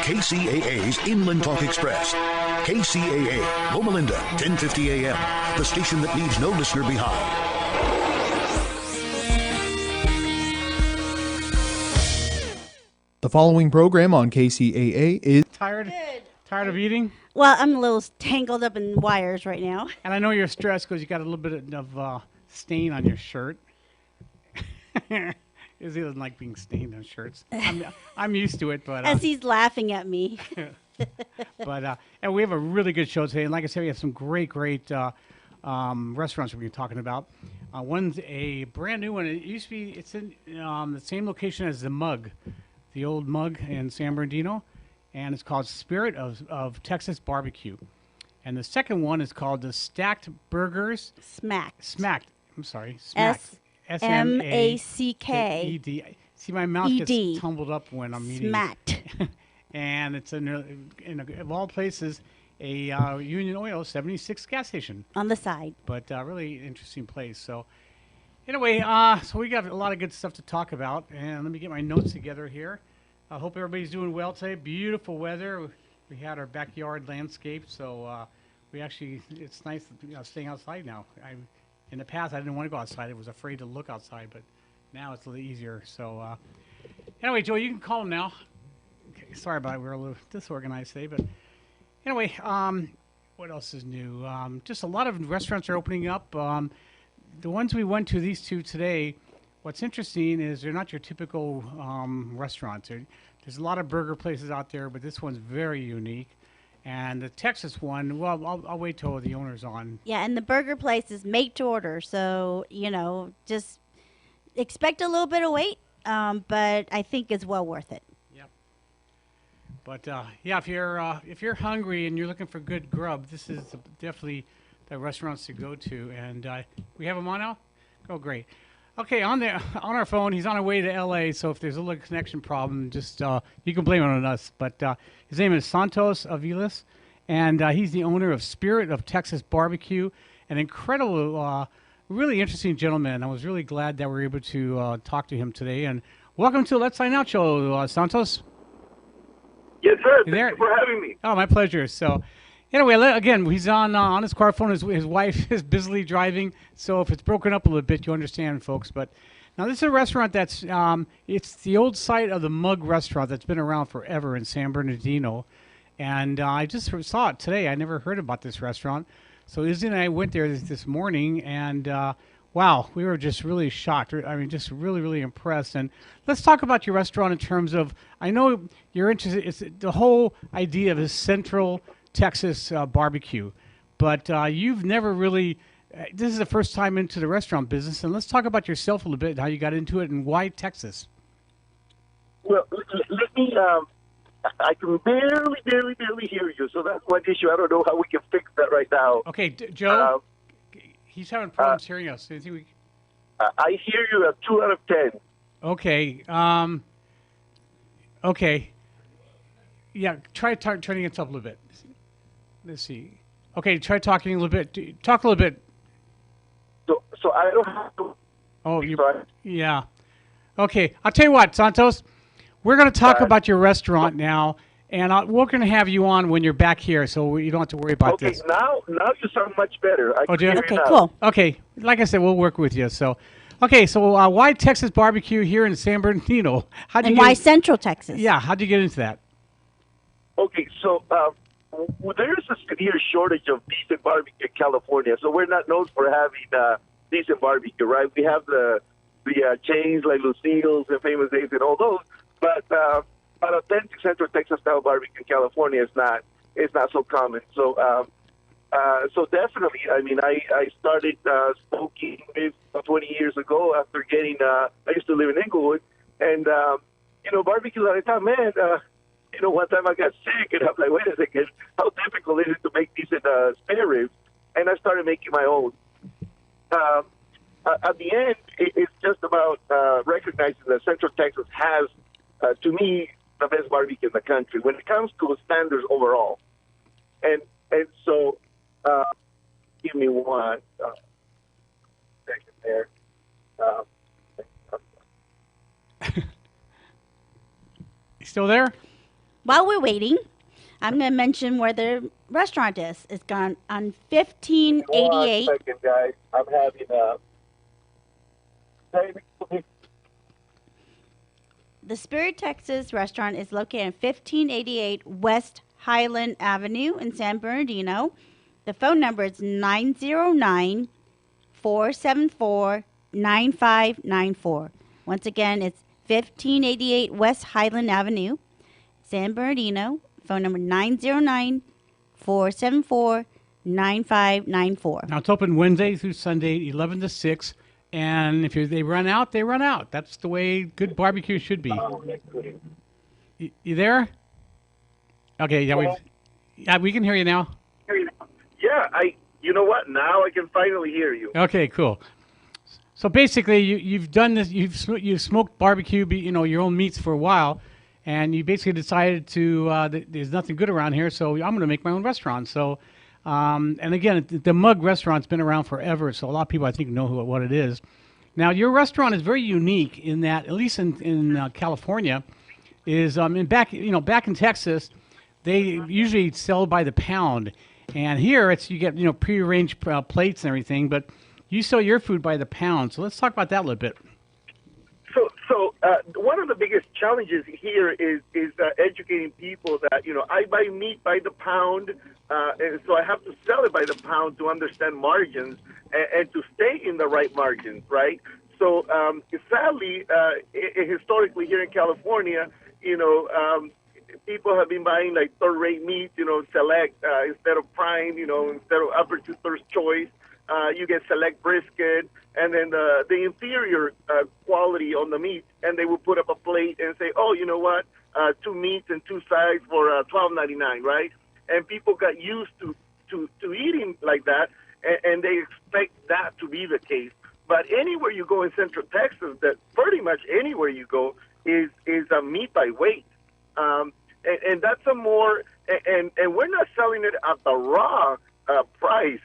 KCAA's Inland Talk Express. KCAA, Loma Linda, 1050 AM, the station that leaves no listener behind. The following program on KCAA is... Tired of eating? Well, I'm a little tangled up in wires right now. And I know you're stressed because you got a little bit of stain on your shirt. Izzy doesn't like being stained on shirts. I'm used to it, but As he's laughing at me. but and we have a really good show today. And like I said, we have some great restaurants we're going to be talking about. One's a brand new one. It used to be. It's in the same location as the Mug, the old Mug in San Bernardino, and it's called Spirit of Texas Barbecue. And the second one is called the Stacked Burgers. Smacked. I'm sorry. Smacked. S-M-A-C-K-E-D. See, my mouth gets tumbled up when I'm eating. Smacked. And it's of all places, a Union Oil 76 gas station. On the side. But really interesting place. So anyway, so we got a lot of good stuff to talk about. And let me get my notes together here. I hope everybody's doing well today. Beautiful weather. We had our backyard landscape. So it's nice staying outside now. In the past, I didn't want to go outside. I was afraid to look outside, but now it's a little easier. So anyway, Joey, you can call him now. Okay, sorry about it. We're a little disorganized today, but anyway, what else is new? Just a lot of restaurants are opening up. The ones we went to, these two today, what's interesting is they're not your typical restaurants. There's a lot of burger places out there, but this one's very unique. And the Texas one, well, I'll wait till the owner's on. Yeah, and the burger place is made to order, so, just expect a little bit of wait, but I think it's well worth it. Yep. But, if you're hungry and you're looking for good grub, this is definitely the restaurants to go to. And we have him on now? Oh, great. Okay, on our phone, he's on our way to L.A., so if there's a little connection problem, just you can blame it on us. But his name is Santos Aviles, and he's the owner of Spirit of Texas Barbecue, an incredible, really interesting gentleman. I was really glad that we were able to talk to him today. And welcome to Let's Sign Out Show, Santos. Yes, sir. Thank you for having me. Oh, my pleasure. So anyway, again, he's on his car phone. His wife is busily driving, so if it's broken up a little bit, you understand, folks. But now this is a restaurant that's it's the old site of the Mug restaurant that's been around forever in San Bernardino, and I just saw it today. I never heard about this restaurant, so Izzy and I went there this morning, and wow, we were just really shocked. I mean, just really, really impressed. And let's talk about your restaurant in terms of, I know you're interested. It's the whole idea of this central Texas barbecue, but you've never really, this is the first time into the restaurant business, and let's talk about yourself a little bit, how you got into it, and why Texas. Well, let me, I can barely hear you, so that's one issue. I don't know how we can fix that right now. Okay, Joe, he's having problems hearing us. I hear you at 2 out of 10. Okay, okay. Yeah, try turning it up a little bit. Let's see. Okay, try talking a little bit. Talk a little bit. So I don't have to. Oh, yeah. Okay, I'll tell you what, Santos. We're going to talk about your restaurant now, and we're going to have you on when you're back here, so you don't have to worry about this. Okay, now you sound much better. Okay, cool. Okay, like I said, we'll work with you. So, okay, so why Texas barbecue here in San Bernardino? Why Central Texas? Yeah, how'd you get into that? Okay, so there's a severe shortage of decent barbecue in California, so we're not known for having decent barbecue, right? We have the chains like Lucille's and Famous Dave's and all those, but authentic Central Texas style barbecue in California is not so common. So so definitely, I mean, I started smoking maybe 20 years ago after getting. I used to live in Inglewood, and barbecue. I thought, man. One time I got sick, and I'm like, wait a second, how difficult is it to make decent spare ribs? And I started making my own. At the end, it's just about recognizing that Central Texas has, to me, the best barbecue in the country when it comes to standards overall. And so, give me one second there. You still there? While we're waiting, I'm going to mention where the restaurant is. It's gone on 1588. Hold on a second, guys. I'm having The Spirit Texas restaurant is located at 1588 West Highland Avenue in San Bernardino. The phone number is 909 474 9594. Once again, it's 1588 West Highland Avenue, San Bernardino. Phone number 909 474 9594. Now, it's open Wednesday through Sunday, 11 to 6. And if they run out, they run out. That's the way good barbecue should be. You there? Okay, yeah, we can hear you now. Yeah, you know what? Now I can finally hear you. Okay, cool. So basically, you've done this. You've smoked barbecue, your own meats for a while, and you basically decided there's nothing good around here, so I'm going to make my own restaurant. So, and again, the Mug restaurant's been around forever, so a lot of people I think know what it is. Now, your restaurant is very unique in that, at least in California, is back in Texas, they usually sell by the pound, and here you get prearranged plates and everything, but you sell your food by the pound. So let's talk about that a little bit. So one of the biggest challenges here is educating people that I buy meat by the pound, and so I have to sell it by the pound to understand margins and to stay in the right margins, right? So sadly, historically here in California, people have been buying like third-rate meat, select instead of prime, instead of upper to third choice. You get select brisket, and then the inferior quality on the meat, and they will put up a plate and say, oh, you know what, 2 meats and 2 sides for $12.99, right? And people got used to eating like that, and they expect that to be the case. But anywhere you go in Central Texas, that pretty much anywhere you go is a meat by weight, and that's a more and we're not selling it at the raw price.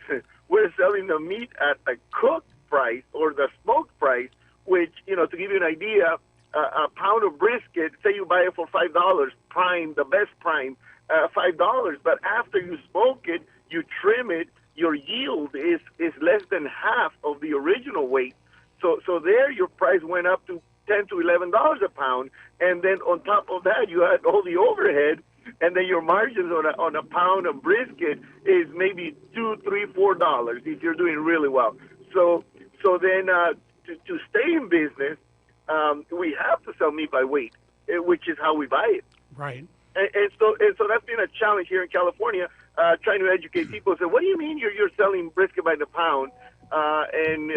We're selling the meat at the cooked price or the smoked price, which, to give you an idea, a pound of brisket, say you buy it for $5, prime, the best prime, $5. But after you smoke it, you trim it, your yield is less than half of the original weight. So there your price went up to $10 to $11 a pound. And then on top of that, you had all the overhead. And then your margins on a pound of brisket is maybe $2, $3, $4 if you're doing really well. So then to stay in business, we have to sell meat by weight, which is how we buy it. Right. And so that's been a challenge here in California, trying to educate people. So what do you mean you're selling brisket by the pound? And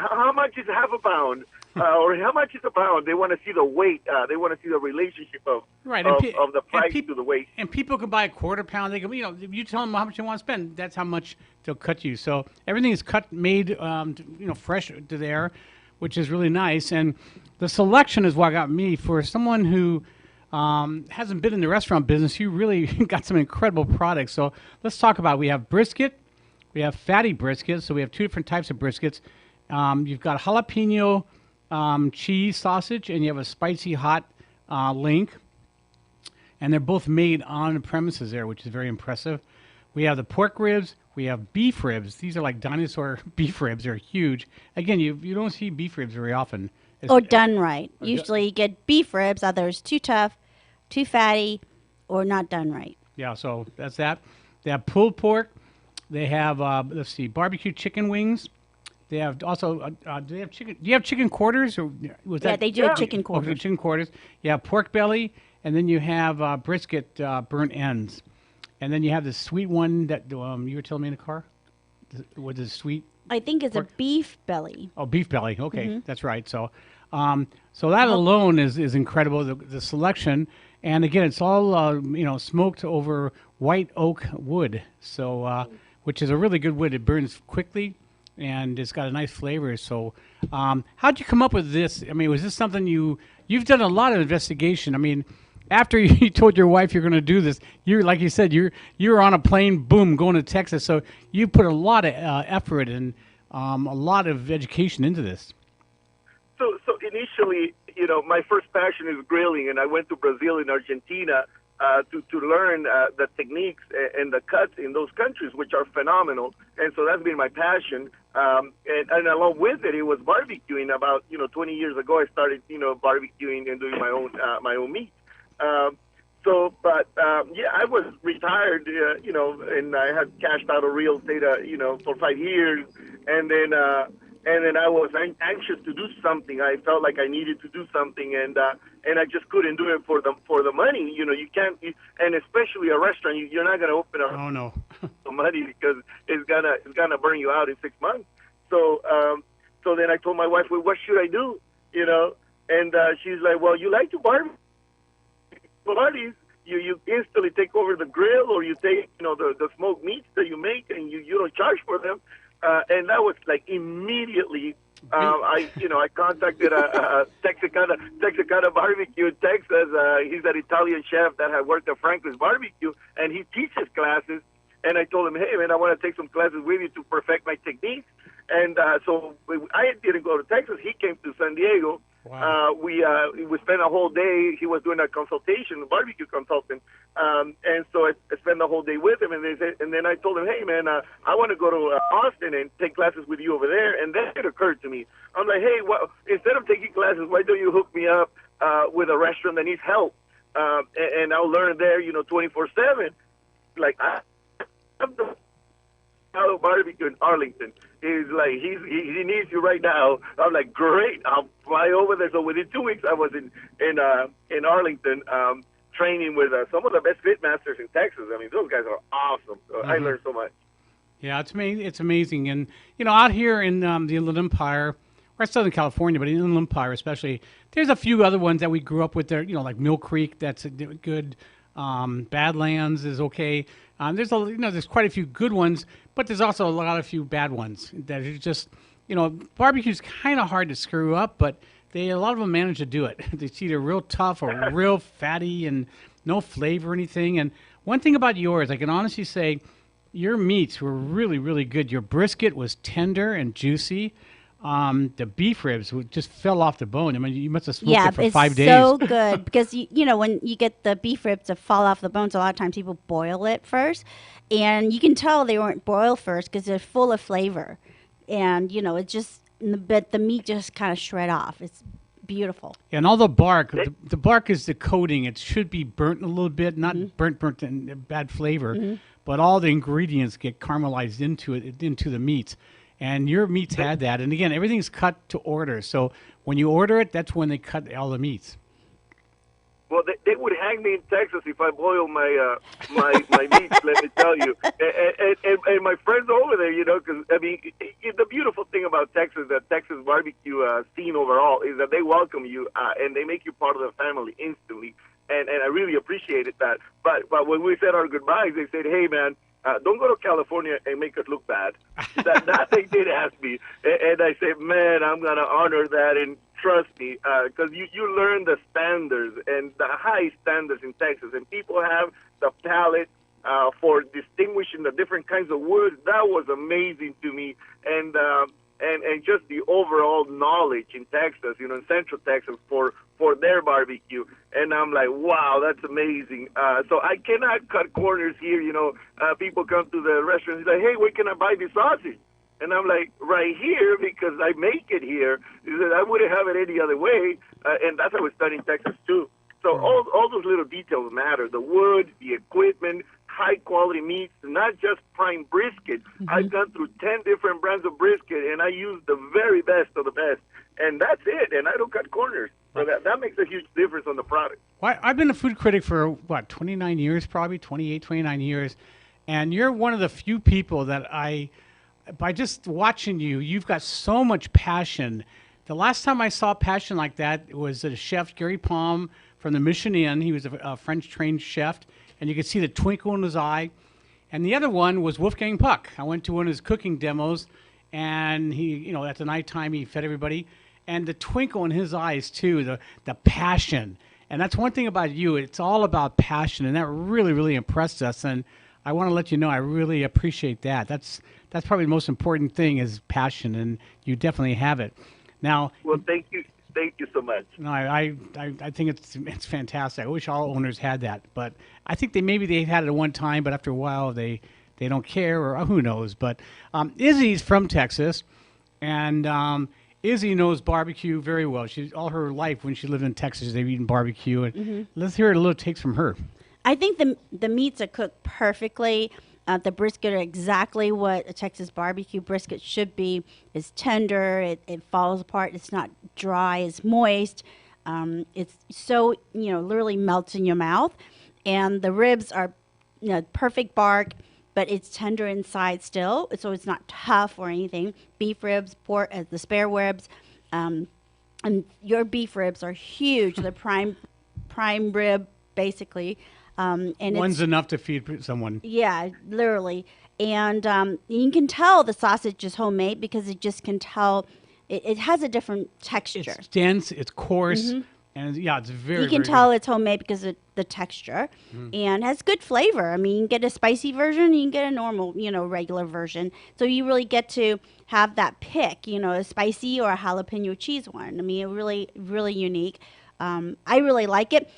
how much is half a pound? Or how much is a pound? They want to see the weight. They want to see the relationship of the price to the weight. And people can buy a quarter pound. They can, if you tell them how much they want to spend, that's how much they'll cut you. So everything is made, fresh to there, which is really nice. And the selection is what got me. For someone who hasn't been in the restaurant business, you really got some incredible products. So let's talk about it. We have brisket. We have fatty brisket. So we have 2 different types of briskets. You've got jalapeno cheese sausage, and you have a spicy hot link, and they're both made on the premises there, which is very impressive. We have the pork ribs. We have beef ribs. These are like dinosaur beef ribs. They're huge. Again, you don't see beef ribs very often. Or done right. Usually you get beef ribs, others too tough, too fatty, or not done right. Yeah, so that's that. They have pulled pork. They have, barbecue chicken wings. They have also, do they have chicken? Do you have chicken quarters? Or was that? They do have chicken quarters. Okay, chicken quarters. You have pork belly, and then you have brisket burnt ends. And then you have the sweet one that you were telling me in the car? What is sweet? I think it's pork? A beef belly. Oh, beef belly. Okay, That's right. So so that alone is incredible, the selection. And again, it's all, smoked over white oak wood, so which is a really good wood. It burns quickly. And it's got a nice flavor. So how'd you come up with this? I mean, was this something you've done a lot of investigation? I mean, after you told your wife you're going to do this, like you said, you're on a plane, boom, going to Texas. So you put a lot of effort and a lot of education into this. So initially, my first passion is grilling, and I went to Brazil and Argentina to learn the techniques and the cuts in those countries, which are phenomenal. And so that's been my passion. And along with it, it was barbecuing. About 20 years ago, I started barbecuing and doing my own meat. I was retired, and I had cashed out of real estate, for 5 years, and then I was anxious to do something. I felt like I needed to do something, and I just couldn't do it for the money. You can't, and especially a restaurant, you're not going to open up for money because it's gonna burn you out in 6 months. So then I told my wife, well, what should I do? And she's like, well, you like to barbecue. Parties, you instantly take over the grill, or you take the smoked meats that you make, and you don't charge for them. And that was like immediately. I contacted a Texicana Barbecue in Texas. He's an Italian chef that had worked at Franklin's Barbecue, and he teaches classes. And I told him, hey man, I want to take some classes with you to perfect my techniques. And so I didn't go to Texas. He came to San Diego. Wow. We spent a whole day. He was doing a consultation, a barbecue consultant, and so I spent the whole day with him. And then I told him, "Hey, man, I want to go to Austin and take classes with you over there." And then it occurred to me, I'm like, "Hey, instead of taking classes, why don't you hook me up with a restaurant that needs help, and I'll learn there, 24/7." Like I have the barbecue in Arlington. He's like, he needs you right now. I'm like, great, I'll fly over there. So within 2 weeks, I was in Arlington training with some of the best fit masters in Texas. I mean, those guys are awesome. So I learned so much. Yeah, it's amazing. And, out here in the Inland Empire, or Southern California, but in Inland Empire especially, there's a few other ones that we grew up with there, like Mill Creek, that's good. Badlands is okay. There's quite a few good ones, but there's also a few bad ones that are just, barbecue's kind of hard to screw up, but a lot of them manage to do it. It's either real tough or real fatty and no flavor or anything. And one thing about yours, I can honestly say, your meats were really, really good. Your brisket was tender and juicy. The beef ribs just fell off the bone. I mean, you must have smoked it for 5 days. Yeah, it's so good because, when you get the beef ribs to fall off the bones, a lot of times people boil it first. And you can tell they weren't boiled first because they're full of flavor. And, but the meat just kind of shred off. It's beautiful. Yeah, and all the bark, the bark is the coating. It should be burnt a little bit, not burnt and bad flavor, but all the ingredients get caramelized into the meats. And your meats had that. And again, everything's cut to order. So when you order it, that's when they cut all the meats. Well, they would hang me in Texas if I boil my meats, let me tell you. And my friends over there, because, the beautiful thing about Texas, the Texas barbecue scene overall, is that they welcome you and they make you part of the family instantly. And I really appreciated that. But when we said our goodbyes, they said, hey, man, don't go to California and make us look bad. That they did ask me. And I said, man, I'm going to honor that. And trust me, because you learn the standards and the high standards in Texas. And people have the palate for distinguishing the different kinds of woods. That was amazing to me. And just the overall knowledge in Texas, in Central Texas for their barbecue. And I'm like, wow, that's amazing. So I cannot cut corners here. People come to the restaurant and say, hey, where can I buy this sausage? And I'm like, right here, because I make it here. He said, I wouldn't have it any other way. And that's how it's done in Texas, too. So all those little details matter. The wood, the equipment, high-quality meats, not just prime brisket. I've gone through 10 different brands of brisket, and I use the very best of the best. And that's it, and I don't cut corners. So that makes a huge difference on the product. Well, I've been a food critic for, 29 years probably, 28, 29 years. And you're one of the few people that by just watching you, you've got so much passion. The last time I saw passion like that was a chef, Gary Palm, from the Mission Inn. He was a French-trained chef, and you could see the twinkle in his eye. And the other one was Wolfgang Puck. I went to one of his cooking demos, and he, at the nighttime, he fed everybody. And the twinkle in his eyes, too, the passion. And that's one thing about you. It's all about passion, and that really, really impressed us. And I want to let you know I really appreciate that. That's probably the most important thing is passion, and you definitely have it. Now, well, thank you Thank you so much. No, I think it's fantastic. I wish all owners had that, but I think they had it at one time, but after a while they don't care, or who knows. But Izzy's from Texas, and Izzy knows barbecue very well. She all her life when she lived in Texas, they've eaten barbecue. And let's hear a little takes from her. I think the meats are cooked perfectly. The brisket are exactly what a Texas barbecue brisket should be. It's tender. It falls apart. It's not dry. It's moist. It's so, literally melts in your mouth. And the ribs are, perfect bark, but it's tender inside still. So it's not tough or anything. Beef ribs, pork, the spare ribs. And your beef ribs are huge. They're prime rib, basically. And One's enough to feed someone. Yeah, literally. And you can tell the sausage is homemade because it just can tell it has a different texture. It's dense, it's coarse, and it's very. You can very tell good. it's homemade because of the texture, and has good flavor. I mean, you can get a spicy version, you can get a normal, regular version. So you really get to have that pick, a spicy or a jalapeno cheese one. I mean, it really, really unique. I really like it.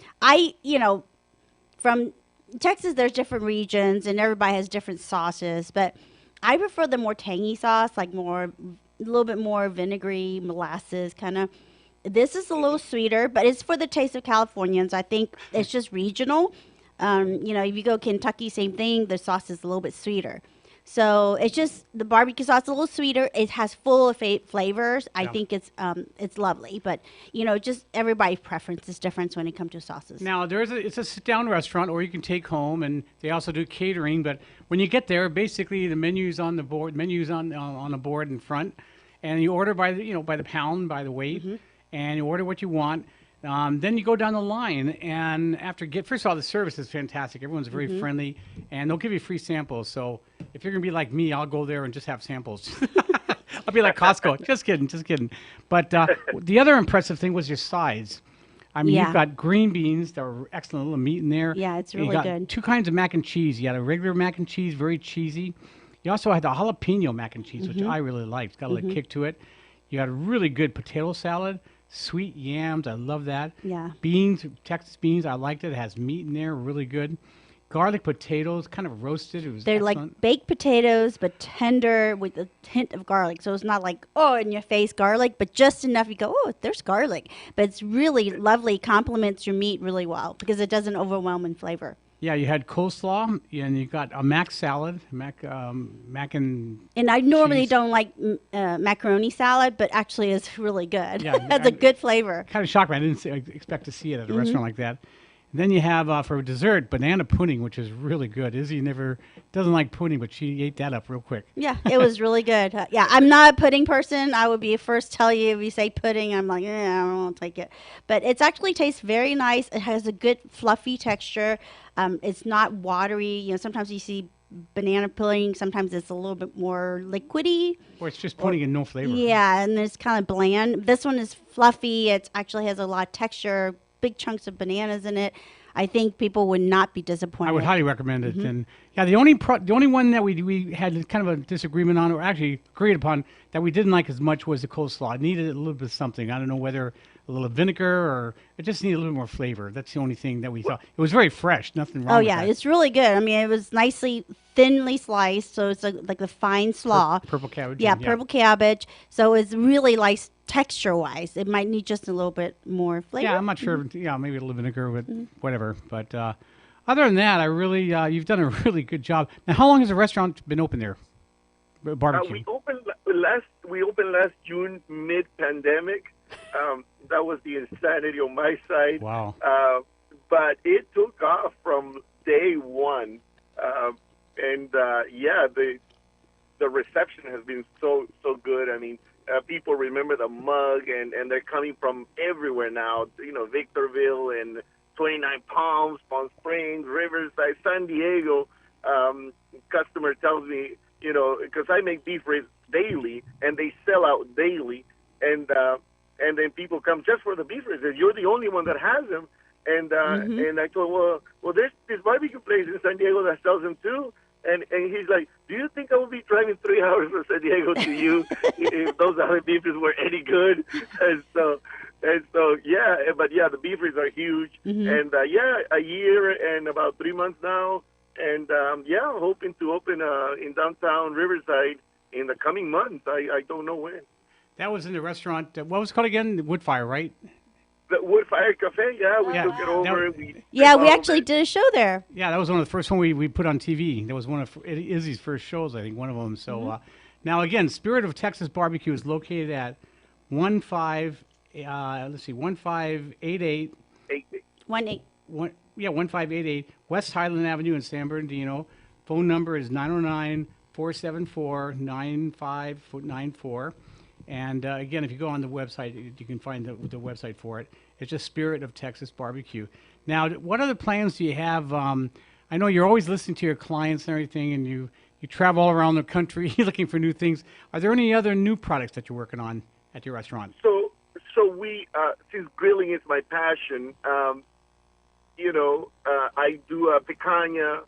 From Texas, there's different regions, and everybody has different sauces. But I prefer the more tangy sauce, like a little bit more vinegary, molasses kind of. This is a little sweeter, but it's for the taste of Californians. I think it's just regional. If you go Kentucky, same thing. The sauce is a little bit sweeter. So it's just the barbecue sauce is a little sweeter. It has full of flavors. I think it's lovely, but just everybody's preference is different when it comes to sauces. Now it's a sit-down restaurant, or you can take home, and they also do catering. But when you get there, basically the menu's on the board. Menu's on a board in front, and you order by the pound, by the weight, and you order what you want. Then you go down the line, and first of all, the service is fantastic. Everyone's very friendly, and they'll give you free samples. So if you're gonna be like me, I'll go there and just have samples. I'll be like Costco. Just kidding. But the other impressive thing was your sides. I mean, you've got green beans that were excellent, little meat in there. Yeah, it's And really you got good. two kinds of mac and cheese. You had a regular mac and cheese, very cheesy. You also had the jalapeno mac and cheese, which I really liked. It's got a little kick to it. You had a really good potato salad. Sweet yams, I love that. Yeah. Beans, Texas beans, I liked it. It has meat in there, really good. Garlic potatoes, kind of roasted. It was They're excellent. like baked potatoes, but tender with a hint of garlic. So it's not like, in your face garlic, but just enough you go, there's garlic. But it's really lovely, complements your meat really well because it doesn't overwhelm in flavor. Yeah, you had coleslaw, and you got a mac salad, mac and And I normally cheese. don't like macaroni salad, but actually it's really good. Yeah, It has a good flavor. Kind of shocked me. I didn't expect to see it at a restaurant like that. And then you have for dessert banana pudding, which is really good. Izzy doesn't like pudding, but she ate that up real quick. Yeah, it was really good. I'm not a pudding person. I would be first tell you if you say pudding, I'm like, I don't want to take it. But it actually tastes very nice. It has a good fluffy texture. It's not watery. Sometimes you see banana pudding. Sometimes it's a little bit more liquidy. Or it's just pudding and no flavor. Yeah, and it's kind of bland. This one is fluffy. It actually has a lot of texture, big chunks of bananas in it. I think people would not be disappointed. I would highly recommend it. And the only one that we had kind of a disagreement on, or actually agreed upon, that we didn't like as much was the coleslaw. It needed a little bit of something. I don't know whether a little vinegar or it just needed a little more flavor. That's the only thing that we thought. It was very fresh. Nothing wrong with that. It's really good. I mean, it was nicely thinly sliced, so it's like the fine slaw. Purple cabbage. Yeah, purple cabbage. So it's really nice texture-wise. It might need just a little bit more flavor. Yeah, I'm not sure. Yeah, maybe a little vinegar, but whatever. But other than that, I really, you've done a really good job. Now, how long has the restaurant been open there? Barbecue. We opened last June, mid-pandemic. That was the insanity on my side. Wow. But it took off from day one, the reception has been so good. I mean, people remember the mug, and they're coming from everywhere now. Victorville and 29 Palms, Palm Springs, Riverside, San Diego. Customer tells me, because I make beef ribs daily, and they sell out daily, and then people come just for the beef ribs. You're the only one that has them. And I told him, well, there's this barbecue place in San Diego that sells them too. And he's like, do you think I would be driving 3 hours from San Diego to you if those other beef ribs were any good? And so And so, the beef ribs are huge. And, a year and about 3 months now. And, hoping to open in downtown Riverside in the coming months. I don't know when. That was in the restaurant. What was it called again? Woodfire, right? The Woodfire Cafe, we took it over. We actually did a show there. Yeah, that was one of the first one we put on TV. That was one of Izzy's first shows, I think, one of them. So now, again, Spirit of Texas Barbecue is located at 1588. 1588 West Highland Avenue in San Bernardino. Phone number is 909-474-9594. And again, if you go on the website, you can find the website for it. It's just Spirit of Texas Barbecue. Now, what other plans do you have? I know you're always listening to your clients and everything, and you travel all around the country looking for new things. Are there any other new products that you're working on at your restaurant? So we, since grilling is my passion, I do picanha,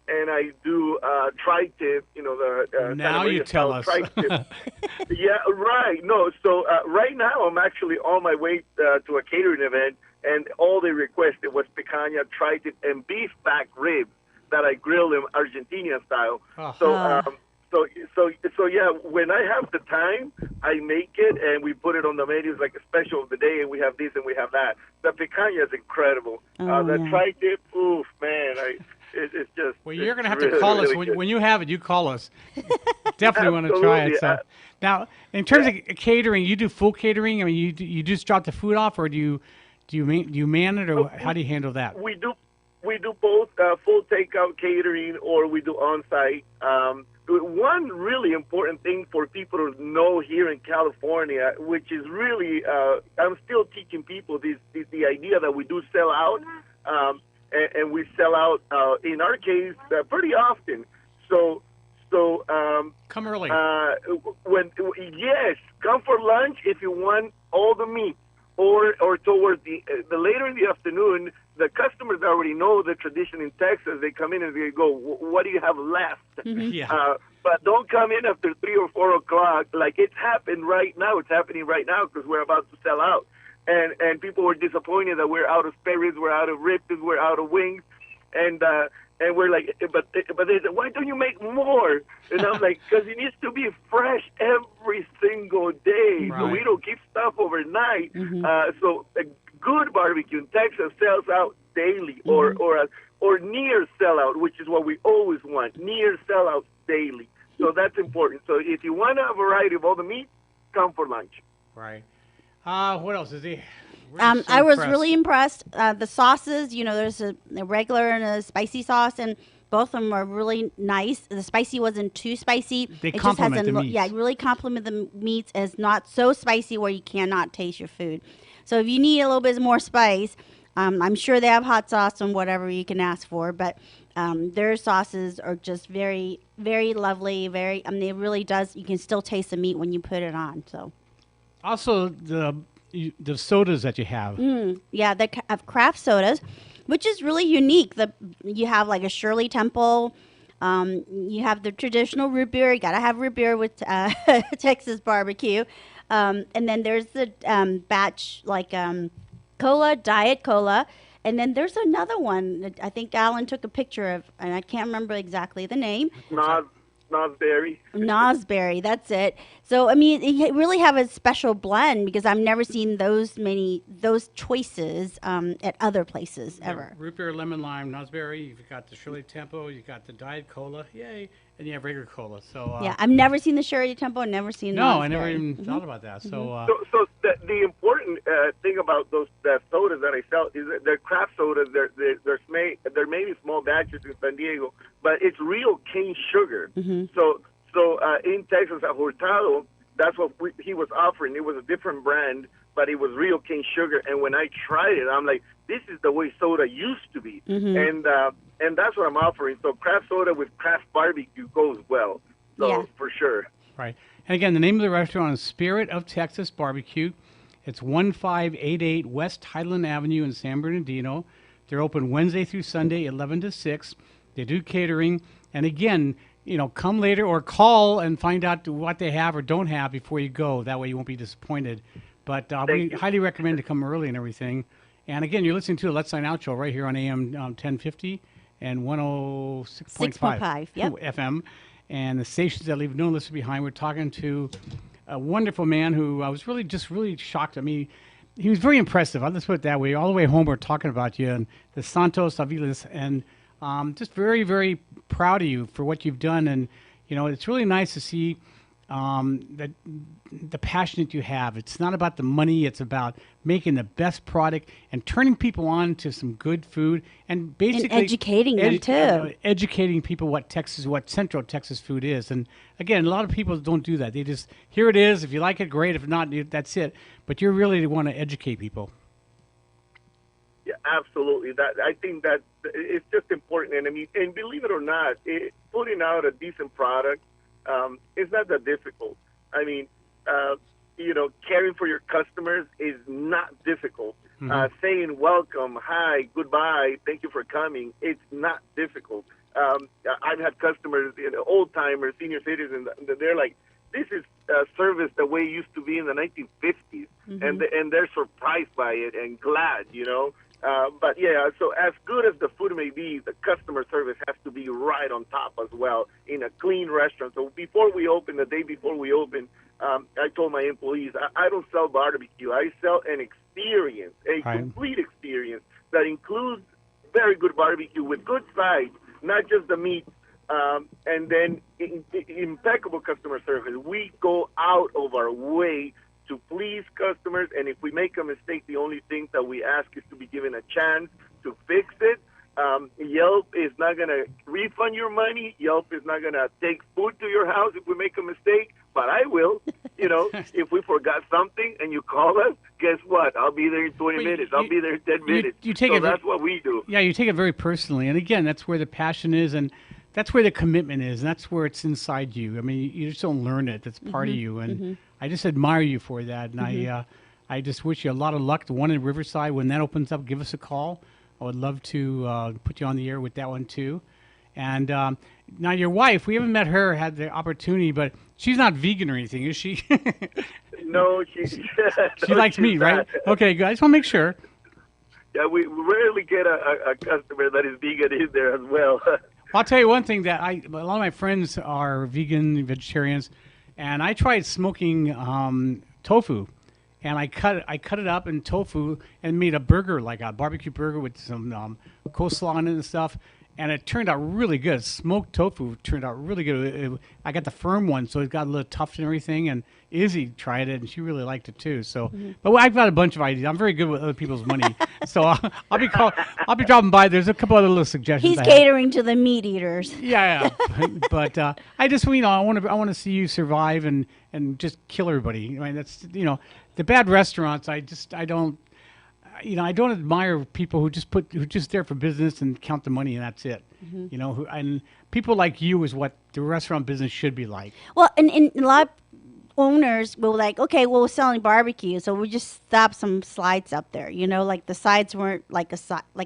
and I do tri-tip, now you tell us. Tri-tip. Yeah, right. No, so right now I'm actually on my way to a catering event, and all they requested was picanha, tri-tip, and beef back ribs that I grill them Argentinian style. So yeah, when I have the time, I make it, and we put it on the menu. It's like a special of the day, and we have this and we have that. The picanha is incredible. Tri-tip, oof, man, it's just... Well, you're going to have to call us. When you have it, you call us. Definitely want to try it. So. Now, in terms of catering, you do full catering? I mean, you just drop the food off, or do you man it, or how do you handle that? We do both full takeout catering, or we do on-site. One really important thing for people to know here in California, which is really, I'm still teaching people the idea that we do sell out, and we sell out, in our case, pretty often. So come early. Yes, come for lunch if you want all the meat, or towards the later in the afternoon. The customers already know the tradition in Texas. They come in and they go, "What do you have left?" Yeah. But don't come in after 3 or 4 o'clock. Like it's happened right now. It's happening right now because we're about to sell out, and people were disappointed that we're out of spare ribs, we're out of ribs, we're out of wings, and we're like, but they said, "Why don't you make more?" And I'm like, "Because it needs to be fresh every single day. Right. So we don't keep stuff overnight." So a good barbecue in Texas sells out daily, or near sellout, which is what we always want, near sellout daily. So that's important. So if you want a variety of all the meat, come for lunch. Right. What else is he? I was really impressed. The sauces, there's a regular and a spicy sauce, and both of them are really nice. The spicy wasn't too spicy. They complement the meats. Yeah, really complement the meats. It's not so spicy where you cannot taste your food. So if you need a little bit more spice, I'm sure they have hot sauce and whatever you can ask for, but their sauces are just very, very lovely. It really does. You can still taste the meat when you put it on. So, also the sodas that you have. Yeah, they have craft sodas, which is really unique. You have like a Shirley Temple. You have the traditional root beer. You gotta have root beer with Texas barbecue, and then there's the batch cola, diet cola. And then there's another one that I think Allan took a picture of, and I can't remember exactly the name. Nosberry. Nosberry, that's it. So, I mean, you really have a special blend because I've never seen those choices at other places ever. Root beer, lemon lime, Nosberry. You've got the Shirley Temple. You've got the Diet Cola. Yay. And you have regular cola. So yeah, I've never seen the Shirley Temple. I've never seen No, Nosberry. I never even thought about that. So the important thing about those sodas that I sell is that they're craft sodas. They're made in small batches in San Diego, but it's real cane sugar. So in Texas at Hurtado, that's what he was offering. It was a different brand, but it was real cane sugar. And when I tried it, I'm like, this is the way soda used to be. And that's what I'm offering. So craft soda with craft barbecue goes well. So Yeah. for sure. right. And again, the name of the restaurant is Spirit of Texas Barbecue. It's 1588 West Highland Avenue in San Bernardino. They're open Wednesday through Sunday, 11 to 6. They do catering. And again, come later or call and find out what they have or don't have before you go. That way you won't be disappointed. But we highly recommend to come early and everything. And again, you're listening to the Let's Sign Out show right here on AM 1050 and 106.5 yep. FM. And the stations that leave no listener behind. We're talking to a wonderful man who I was really shocked. I mean, he was very impressive. I'll just put it that way. All the way home, we're talking about you and the Santos Aviles, and just very, very proud of you for what you've done. And it's really nice to see that the passion that you have. It's not about the money. It's about making the best product and turning people on to some good food and basically educating them too. Educating people what Central Texas food is. And again, a lot of people don't do that. They just, here it is. If you like it, great. If not, that's it. But you really want to educate people. Yeah, absolutely. I think that it's just important. And I mean, and believe it or not, putting out a decent product is not that difficult. I mean, caring for your customers is not difficult. Mm-hmm. Saying welcome, hi, goodbye, thank you for coming, it's not difficult. I've had customers, old timers, senior citizens, they're like, this is service the way it used to be in the 1950s, mm-hmm. and they're surprised by it and glad, But yeah, so as good as the food may be, the customer service has to be right on top as well in a clean restaurant. So before we open, the day before we open, I told my employees, I don't sell barbecue. I sell an experience, a complete experience that includes very good barbecue with good sides, not just the meat, and then impeccable customer service. We go out of our way to please customers, and if we make a mistake, the only thing that we ask is to be given a chance to fix it. Yelp is not going to refund your money. Yelp is not going to take food to your house if we make a mistake, but I will. If we forgot something and you call us, guess what? I'll be there in 20 minutes. I'll be there in 10 minutes. That's what we do. Yeah, you take it very personally. And again, that's where the passion is, and that's where the commitment is, and that's where it's inside you. I mean, you just don't learn it. That's part of you, and I just admire you for that. And I just wish you a lot of luck. The one in Riverside, when that opens up, give us a call. I would love to put you on the air with that one too. And now your wife, we haven't met her, had the opportunity, but she's not vegan or anything, is she? No, she likes meat, right? Okay, good. I just want to make sure. Yeah, we rarely get a customer that is vegan in there as well. I'll tell you one thing that a lot of my friends are vegan, vegetarians, and I tried smoking tofu, and I cut it up in tofu and made a burger, like a barbecue burger with some coleslaw in it and stuff, and it turned out really good. Smoked tofu turned out really good. I got the firm one, so it got a little tough and everything, and Izzy tried it, and she really liked it too. So, but I've got a bunch of ideas. I'm very good with other people's money, so I'll be dropping by. There's a couple other little suggestions. He's catering to the meat eaters. Yeah. But I just, I want to see you survive and just kill everybody. I mean, that's the bad restaurants. I don't admire people who just there for business and count the money and that's it. Mm-hmm. And people like you is what the restaurant business should be like. Well, and a lot of owners will like, okay, well, we're selling barbecue, so we just slap some slides up there. Like the sides weren't like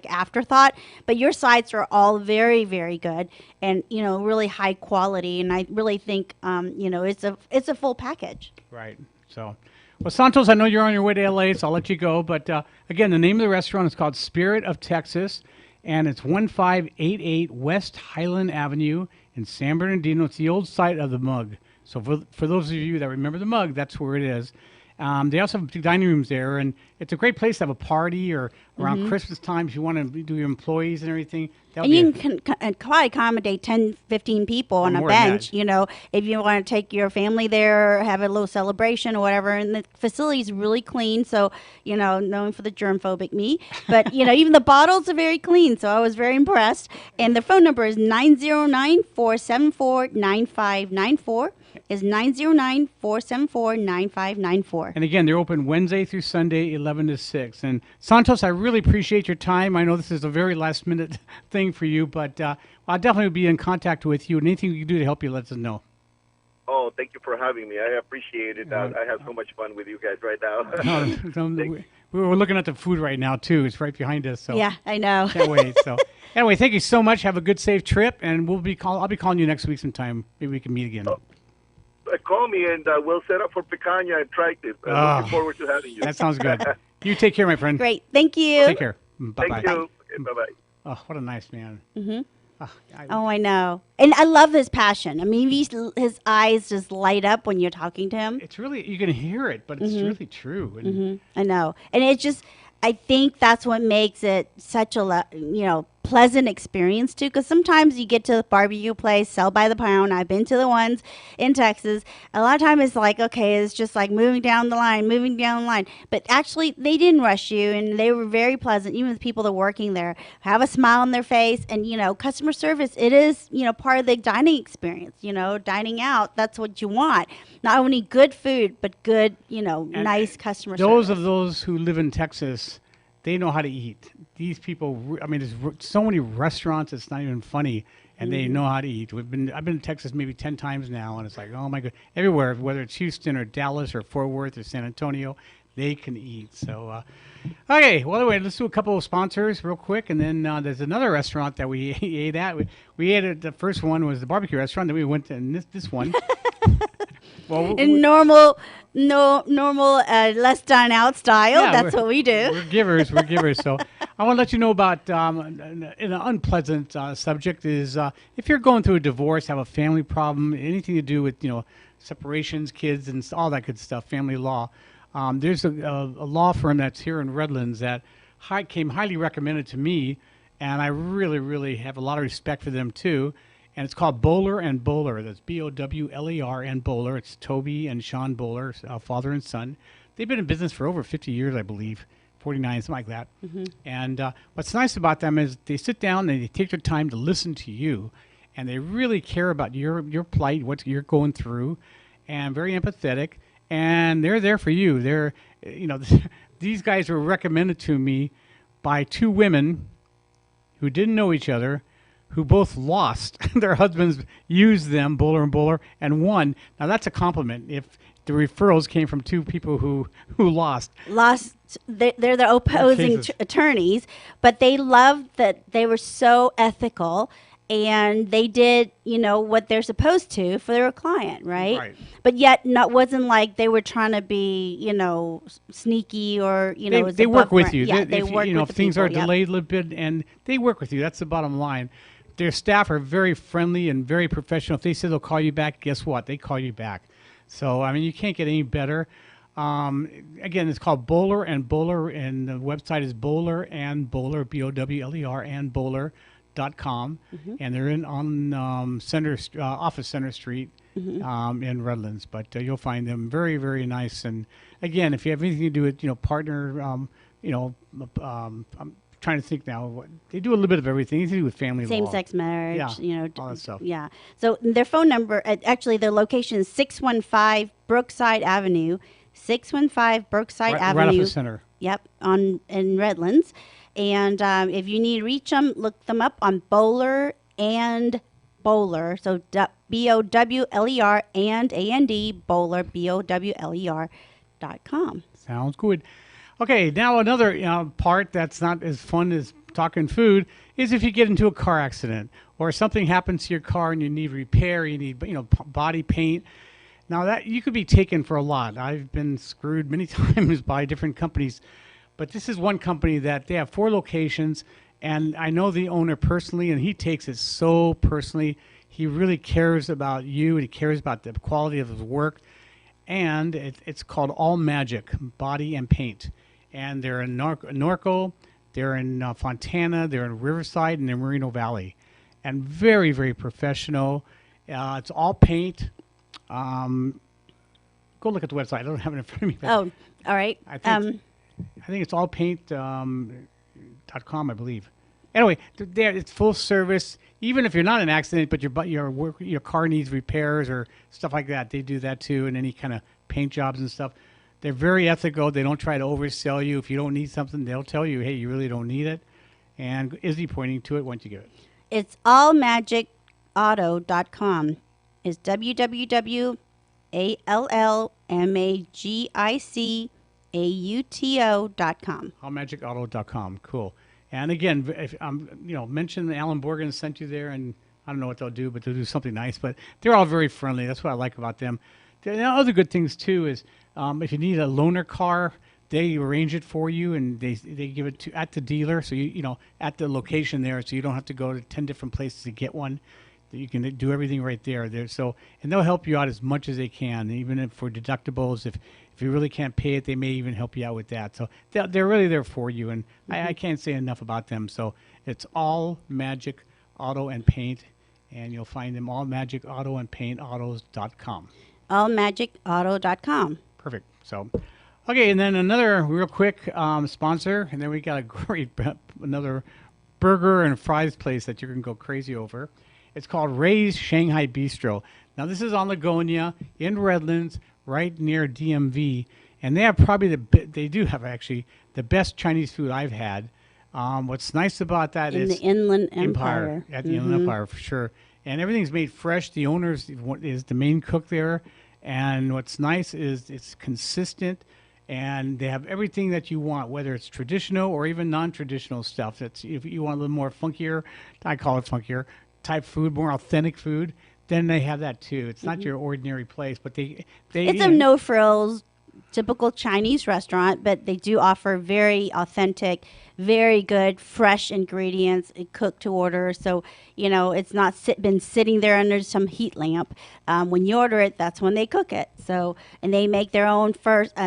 afterthought, but your sides are all very, very good and really high quality. And I really think it's a full package. Right. So. Well, Santos, I know you're on your way to LA, so I'll let you go. But again, the name of the restaurant is called Spirit of Texas, and it's 1588 West Highland Avenue in San Bernardino. It's the old site of the Mug. So for those of you that remember the Mug, that's where it is. They also have dining rooms there, and it's a great place to have a party or around Christmas time if you want to do your employees and everything. And you can quite accommodate 10, 15 people on a bench, if you want to take your family there, have a little celebration or whatever. And the facility is really clean, so, known for the germ-phobic me. But, even the bottles are very clean, so I was very impressed. And the phone number is 909-474-9594. Is 909-474-9594. And again, they're open Wednesday through Sunday, 11 to 6. And Santos, I really appreciate your time. I know this is a very last-minute thing for you, but I'll definitely be in contact with you. And anything we can do to help you, let us know. Oh, thank you for having me. I appreciate it. I have so much fun with you guys right now. We're looking at the food right now, too. It's right behind us. So yeah, I know. Can't wait. So anyway, thank you so much. Have a good, safe trip. And I'll be calling you next week sometime. Maybe we can meet again. Oh. call me and we'll set up for picanha and triton. Looking forward to having you. That sounds good. You take care, my friend. Great. Thank you. Take care. Bye-bye. Thank you. Bye-bye. Oh, what a nice man. Oh, I know. And I love his passion. I mean, his eyes just light up when you're talking to him. It's really, you can hear it, but it's really true. And I know. And it just, I think that's what makes it such a, pleasant experience too. Because sometimes you get to the barbecue place, sell by the pound. I've been to the ones in Texas. A lot of time it's like, okay, it's just like moving down the line. But actually, they didn't rush you, and they were very pleasant. Even the people that are working there have a smile on their face, and customer service. It is part of the dining experience. Dining out. That's what you want. Not only good food, but good nice customer service. Of those who live in Texas, they know how to eat. These people, I mean, there's so many restaurants, it's not even funny, and they know how to eat. I've been to Texas maybe 10 times now, and it's like, oh my God, everywhere, whether it's Houston or Dallas or Fort Worth or San Antonio, they can eat. So, okay, well, anyway, let's do a couple of sponsors real quick, and then there's another restaurant that we ate at. We ate at, the first one was the barbecue restaurant, then we went to this one. Well, in normal, less dine out style. Yeah, that's what we do. We're givers. So I want to let you know about an unpleasant subject is if you're going through a divorce, have a family problem, anything to do with separations, kids, and all that good stuff, family law. There's a law firm that's here in Redlands that came highly recommended to me, and I really, really have a lot of respect for them too. And it's called Bowler and Bowler. That's Bowler and Bowler. It's Toby and Sean Bowler, father and son. They've been in business for over 50 years, I believe, 49, something like that. And what's nice about them is they sit down and they take their time to listen to you, and they really care about your plight, what you're going through, and very empathetic. And they're there for you. They're, these guys were recommended to me by two women who didn't know each other, who both lost. Their husbands used them, Bowler and Bowler, and won. Now, that's a compliment if the referrals came from two people who lost. They're the opposing attorneys, but they loved that they were so ethical, and they did, what they're supposed to for their client, right? But yet, wasn't like they were trying to be, sneaky or, They work with you. Yeah, they work with if the things people, are delayed a little bit, and they work with you. That's the bottom line. Their staff are very friendly and very professional. If they say they'll call you back, guess what? They call you back. So, I mean, you can't get any better. Again, it's called Bowler and Bowler, and the website is Bowler and Bowler, Bowler and Bowler.com. And they're on off of Center Street in Redlands. But you'll find them very, very nice. And again, if you have anything to do with, partner, I'm trying to think now. They do a little bit of everything. Anything to do with family law. Same-sex marriage, all that stuff. Yeah. So their phone number, actually their location is 615 Brookside Avenue. 615 Brookside Avenue. Right off the center. Yep, in Redlands. And if you need to reach them, look them up on Bowler and Bowler. So Bowler and Bowler, BOWLER.com. Sounds good. Okay, now another part that's not as fun as talking food is if you get into a car accident or something happens to your car and you need repair, you need body paint. Now that you could be taken for a lot. I've been screwed many times by different companies, but this is one company that they have 4 locations, and I know the owner personally, and he takes it so personally. He really cares about you, and he cares about the quality of his work, and it's called All Magic Body and Paint. And they're in Norco, they're in Fontana, they're in Riverside, and they're in Moreno Valley. And very, very professional. It's all paint. Go look at the website. I don't have it in front of me. Oh, all right. I think it's allpaint.com, I believe. Anyway, it's full service. Even if you're not in an accident, but your car needs repairs or stuff like that, they do that too, and any kind of paint jobs and stuff. They're very ethical. They don't try to oversell you. If you don't need something, they'll tell you, hey, you really don't need it. And Izzy pointing to it once you get it. It's allmagicauto.com. It's www.allmagicauto.com. Allmagicauto.com. Cool. And again, if mention Allan Borgen sent you there, and I don't know what they'll do, but they'll do something nice. But they're all very friendly. That's what I like about them. The other good things too is if you need a loaner car, they arrange it for you, and they give it to at the dealer. So you know at the location there, so you don't have to go to 10 different places to get one. You can do everything right there. And they'll help you out as much as they can, even if for deductibles. If you really can't pay it, they may even help you out with that. So they're really there for you, and I can't say enough about them. So it's All Magic Auto and Paint, and you'll find them allmagicautoandpaintautos.com. allmagicauto.com. Perfect. So, okay, and then another real quick sponsor, and then we got a great another burger and fries place that you're gonna go crazy over. It's called Ray's Shanghai Bistro. Now, this is on Lagonia in Redlands, right near DMV, and they have probably they do have actually the best Chinese food I've had. What's nice about that is the Inland Empire. At the Inland Empire, for sure. And everything's made fresh. The owner is the main cook there, and what's nice is it's consistent, and they have everything that you want, whether it's traditional or even non-traditional stuff. That's if you want a little more funkier, I call it funkier type food, more authentic food, then they have that too. It's not your ordinary place, but they It's a no frills, typical Chinese restaurant, but they do offer very authentic, very good, fresh ingredients, cooked to order. So it's not been sitting there under some heat lamp. When you order it, that's when they cook it. So and they make their own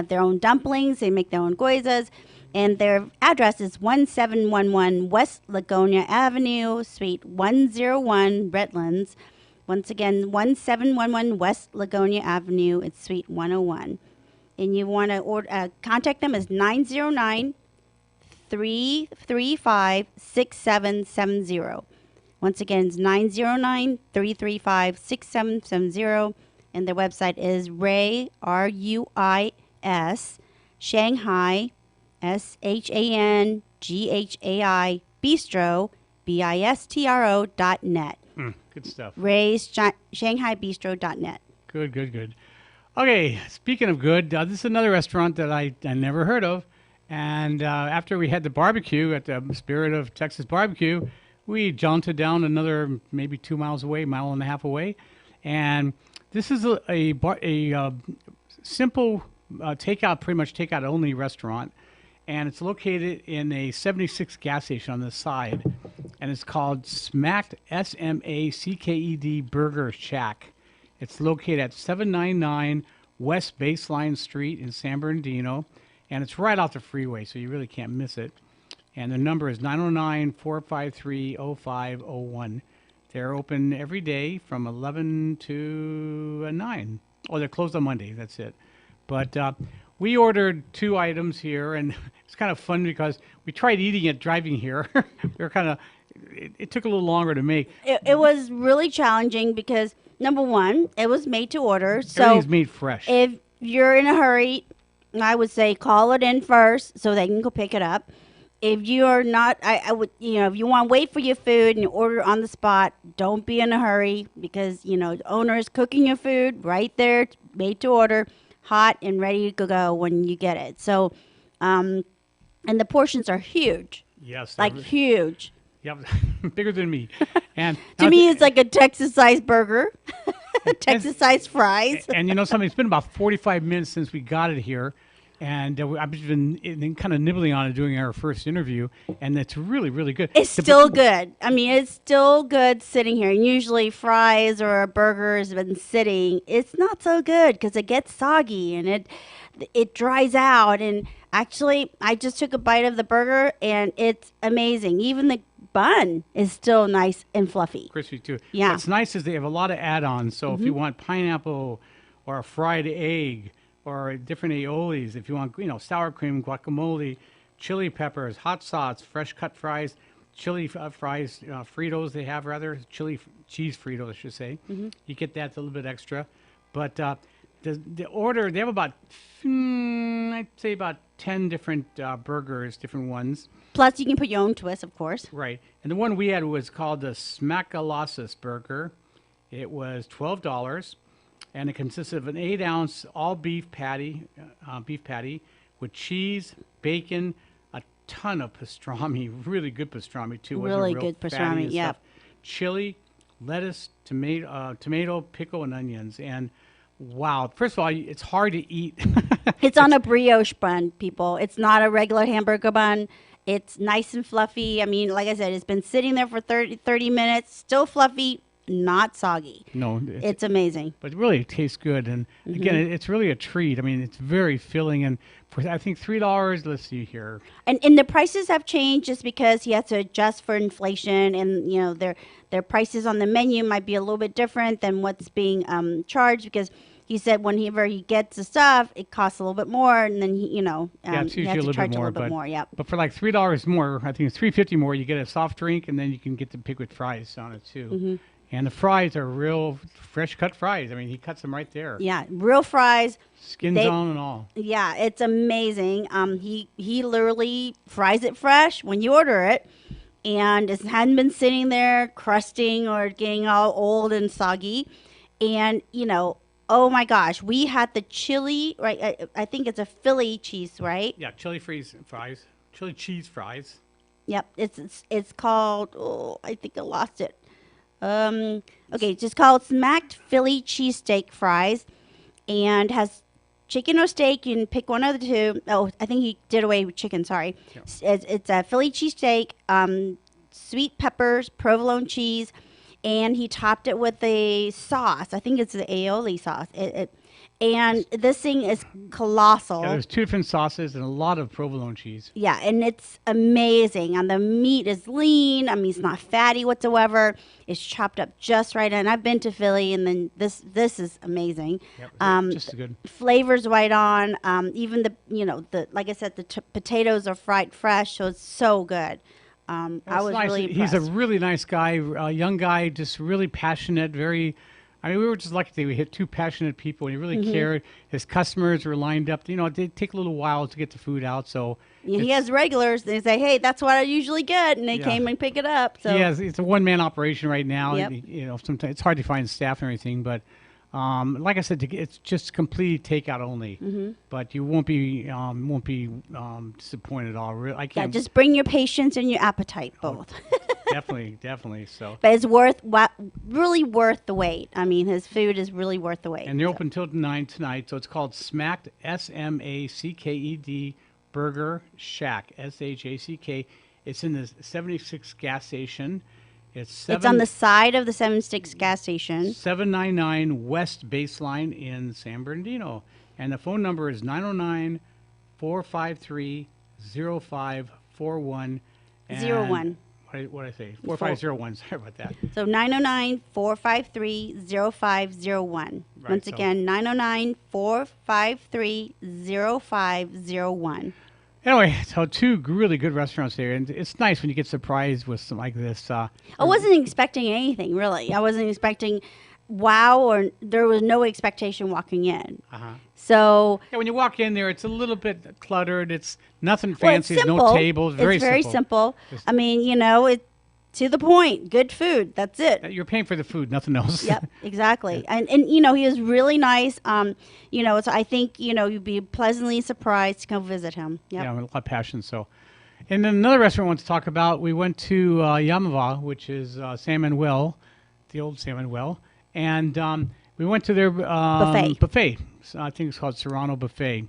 their own dumplings. They make their own guizas. And their address is 1711 West Lagonia Avenue, Suite 101, Redlands. Once again, 1711 West Lagonia Avenue, it's Suite 101. And you want to contact them as 909-335-6770. Once again, it's 909-335-6770. And their website is Ray, RUIS, Shanghai, SHANGHAI Bistro, BISTRO.net. good stuff. Ray's ShanghaiBistro.net. Good. Okay, speaking of good, this is another restaurant that I never heard of. And after we had the barbecue at the Spirit of Texas Barbecue, we jaunted down another maybe 2 miles away, mile and a half away. And this is a simple takeout, pretty much takeout only restaurant. And it's located in a 76 gas station on the side. And it's called Smacked, SMACKED Burger Shack. It's located at 799 West Baseline Street in San Bernardino. And it's right off the freeway, so you really can't miss it. And the number is 909-453-0501. They're open every day from 11 to 9. Oh, they're closed on Monday. That's it. But we ordered 2 items here, and it's kind of fun because we tried eating it driving here. It took a little longer to make. It was really challenging because, number one, it was made to order. So everything's made fresh. If you're in a hurry, I would say call it in first so they can go pick it up. If you're not, I would, if you want to wait for your food and you order on the spot, don't be in a hurry because, the owner is cooking your food right there, made to order, hot and ready to go when you get it. So, and the portions are huge. Yes. Like huge. Yep, bigger than me. And to me, it's like a Texas-sized burger, Texas-sized fries. And something, it's been about 45 minutes since we got it here. And I've been kind of nibbling on it doing our first interview, and it's really, really good. It's still good. I mean, it's still good sitting here. And usually fries or a burger has been sitting. It's not so good because it gets soggy and it dries out. And actually, I just took a bite of the burger, and it's amazing. Even the bun is still nice and fluffy. Crispy, too. Yeah. What's nice is they have a lot of add-ons. So if you want pineapple or a fried egg, or different aiolis, if you want, sour cream, guacamole, chili peppers, hot sauce, fresh cut fries, chili fries, Fritos they have rather, chili cheese Fritos I should say. You get that, it's a little bit extra. But the order, they have about, I'd say about 10 different burgers, different ones. Plus you can put your own twist, of course. Right. And the one we had was called the Smackalossus burger. It was $12. And it consists of an 8-ounce all-beef patty with cheese, bacon, a ton of pastrami, really good pastrami too. Really good pastrami, yeah. Chili, lettuce, tomato, pickle, and onions. And wow, first of all, it's hard to eat. It's on a brioche bun, people. It's not a regular hamburger bun. It's nice and fluffy. I mean, like I said, it's been sitting there for 30 minutes, still fluffy, not soggy. No, it's amazing. But it really tastes good. And again, it's really a treat. I mean, it's very filling. And for, I think $3, let's see here. And the prices have changed just because he has to adjust for inflation, and you know their prices on the menu might be a little bit different than what's being charged, because he said whenever he gets the stuff, it costs a little bit more, and then he it's he usually has a to little charge bit a more. little bit more. Yep. But for like $3 more, I think it's $3.50 more. You get a soft drink, and then you can get the pickle fries on it too. And the fries are real fresh cut fries. I mean, he cuts them right there. Yeah, real fries. Skins on and all. Yeah, it's amazing. He literally fries it fresh when you order it, and it hadn't been sitting there crusting or getting all old and soggy. And oh my gosh, we had the chili, right? I think it's a Philly cheese, right? Yeah, chili cheese fries. Yep, it's called. Oh, I think I lost it. Okay, it's just called Smacked Philly Cheesesteak Fries, and has chicken or steak. You can pick one of the two. Oh, I think he did away with chicken. Sorry. Yeah. It's a Philly cheesesteak, sweet peppers, provolone cheese, and he topped it with a sauce. I think it's the aioli sauce. And this thing is colossal. Yeah, there's 2 different sauces and a lot of provolone cheese. Yeah, and it's amazing. And the meat is lean. I mean, it's not fatty whatsoever. It's chopped up just right. And I've been to Philly, and then this is amazing. Yep, just good. Flavors right on. Even the like I said, the potatoes are fried fresh, so it's so good. I was nice. really impressed. He's a really nice guy, a young guy, just really passionate, very. I mean, we were just lucky that we hit 2 passionate people. He really cared. His customers were lined up. They take a little while to get the food out. So he has regulars. They say, "Hey, that's what I usually get," and they came and pick it up. So it's a one-man operation right now. Yep. Sometimes it's hard to find staff and everything, but like I said, it's just complete takeout only. But you won't be disappointed at all. I can't. Yeah, just bring your patience and your appetite both. Definitely. So. But it's really worth the wait. I mean, his food is really worth the wait. And they're open till 9 tonight. So it's called Smacked, SMACKED Burger Shack, SHACK. It's in the 76 gas station. It's on the side of the 76 gas station. 799 West Baseline in San Bernardino. And the phone number is 909-453-0541. 01. What did I say? 4501. Sorry about that. So 909-453-0501. Once again, 909-453-0501. Anyway, so 2 really good restaurants there, and it's nice when you get surprised with something like this. I wasn't expecting anything, really. I wasn't expecting or there was no expectation walking in. So yeah, when you walk in there, it's a little bit cluttered. It's nothing fancy. It's There's no tables. It's very simple. I mean, it's to the point. Good food. That's it. You're paying for the food, nothing else. Yep, exactly. And he was really nice. So I think you'd be pleasantly surprised to come visit him. Yep. Yeah, with a lot of passion. So, and then another restaurant I want to talk about. We went to Yamava, which is San Manuel, the old San Manuel, and we went to their buffet. So I think it's called Serrano Buffet.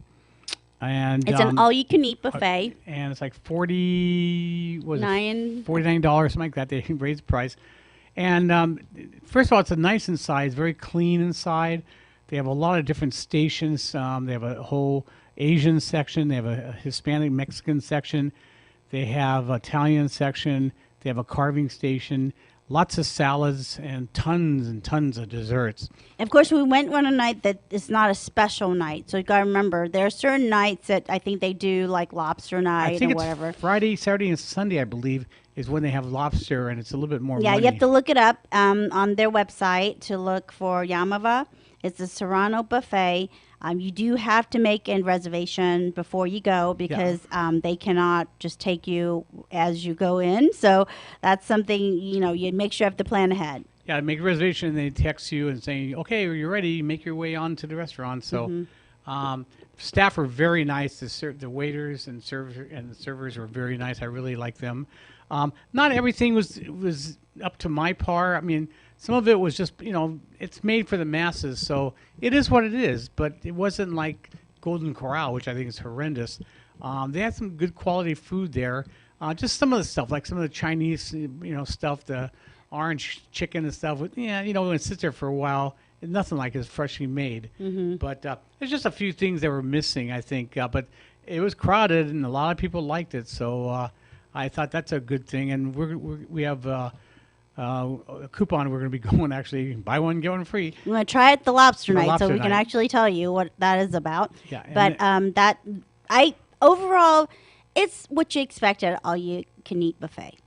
And it's an all-you-can-eat buffet. And it's like $49, something like that. They raised the price. And first of all, it's a nice inside. It's very clean inside. They have a lot of different stations. They have a whole Asian section. They have a Hispanic Mexican section. They have an Italian section. They have a carving station. Lots of salads and tons of desserts. Of course, we went on a night that is not a special night. So you got to remember, there are certain nights that I think they do, like lobster night or whatever. It's Friday, Saturday, and Sunday, I believe, is when they have lobster, and it's a little bit more money. Yeah, you have to look it up on their website to look for Yamava. It's the Serrano Buffet. You do have to make a reservation before you go because they cannot just take you as you go in. So that's something, you'd make sure you have to plan ahead. Yeah, make a reservation, and they text you and say, okay, you're ready, make your way on to the restaurant. So staff were very nice. The waiters and the servers were very nice. I really like them. Not everything was up to my par. I mean, some of it was just, it's made for the masses, so it is what it is. But it wasn't like Golden Corral, which I think is horrendous. They had some good quality food there. Just some of the stuff, like some of the Chinese, stuff, the orange chicken and stuff. When it sits there for a while, it's nothing like it's freshly made. Mm-hmm. But there's just a few things that were missing, I think. But it was crowded, and a lot of people liked it. So I thought that's a good thing. And we have a coupon. We're going to be going, actually, buy one, get one free. We're going to try it the lobster night, lobster so we can night. actually tell you what that is about. Yeah, But overall, it's what you expect at all-you-can-eat buffet.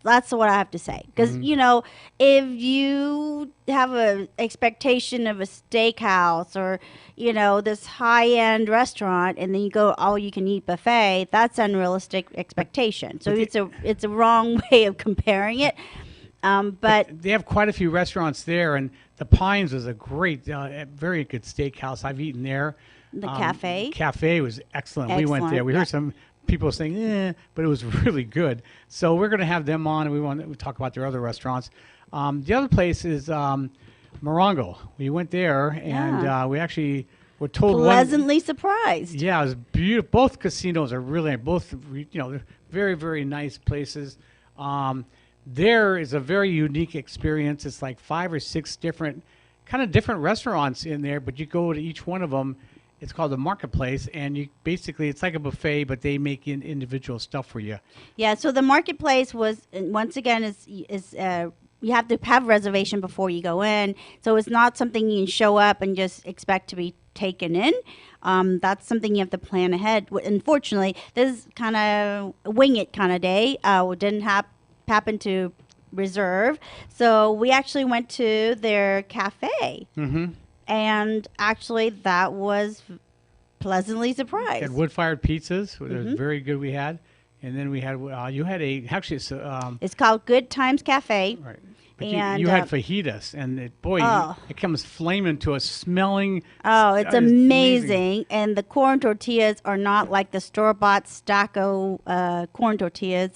That's what I have to say. Because, if you have an expectation of a steakhouse or, this high-end restaurant, and then you go all-you-can-eat buffet, that's unrealistic expectation. So it's a wrong way of comparing it. But they have quite a few restaurants there, and the Pines was a great, very good steakhouse. I've eaten there. The cafe? Cafe was excellent. We went there. We heard some people saying, but it was really good. So we're going to have them on, and we want to talk about their other restaurants. The other place is Morongo. We went there, and we actually were told pleasantly surprised. Yeah, it was beautiful. Both casinos are really, they're very, very nice places. There is a very unique experience. It's like 5 or 6 different restaurants in there, but you go to each one of them. It's called the Marketplace, and it's like a buffet, but they make individual stuff for you. Yeah, so the Marketplace was, once again, is you have to have a reservation before you go in. So it's not something you can show up and just expect to be taken in. That's something you have to plan ahead. Unfortunately, this is kind of a wing it kind of day. We didn't happen to reserve. So we actually went to their cafe. Mm-hmm. And actually, that was pleasantly surprised. Had wood-fired pizzas. It was very good. We had, and then we had. You had it's called Good Times Cafe. Right. But you had fajitas, and it comes flaming to us, smelling. Oh, it's amazing. And the corn tortillas are not like the store-bought Stacco corn tortillas.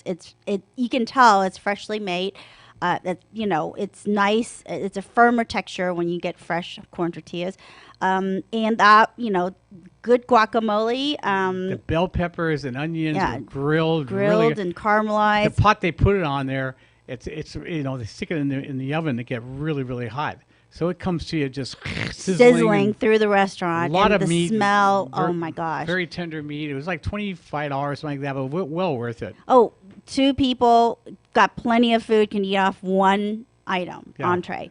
You can tell it's freshly made. It's nice. It's a firmer texture when you get fresh corn tortillas. And good guacamole. The bell peppers and onions are grilled and caramelized. The pot they put it on there, it's they stick it in the oven to get really, really hot. So it comes to you just sizzling through the restaurant. A lot of the meat. Smell. Oh my gosh. Very tender meat. It was like $25, something like that, but well worth it. Oh, 2 people got plenty of food, can eat off one item, entree.